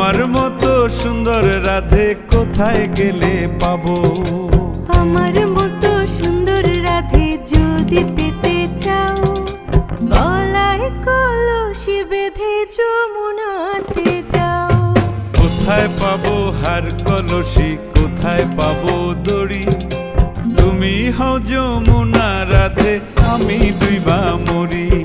তোমার মতো সুন্দর রাধে কোথায় গেলে পাবো? আমার মতো সুন্দর রাধে যদি পেতে চাও, গলায় কলসি বেঁধে যমুনাতে যাও। কোথায় পাবো হার কলসি, কোথায় পাবো দড়ি? তুমি হও যমুনা রাধে, আমি ডুইবা মরি।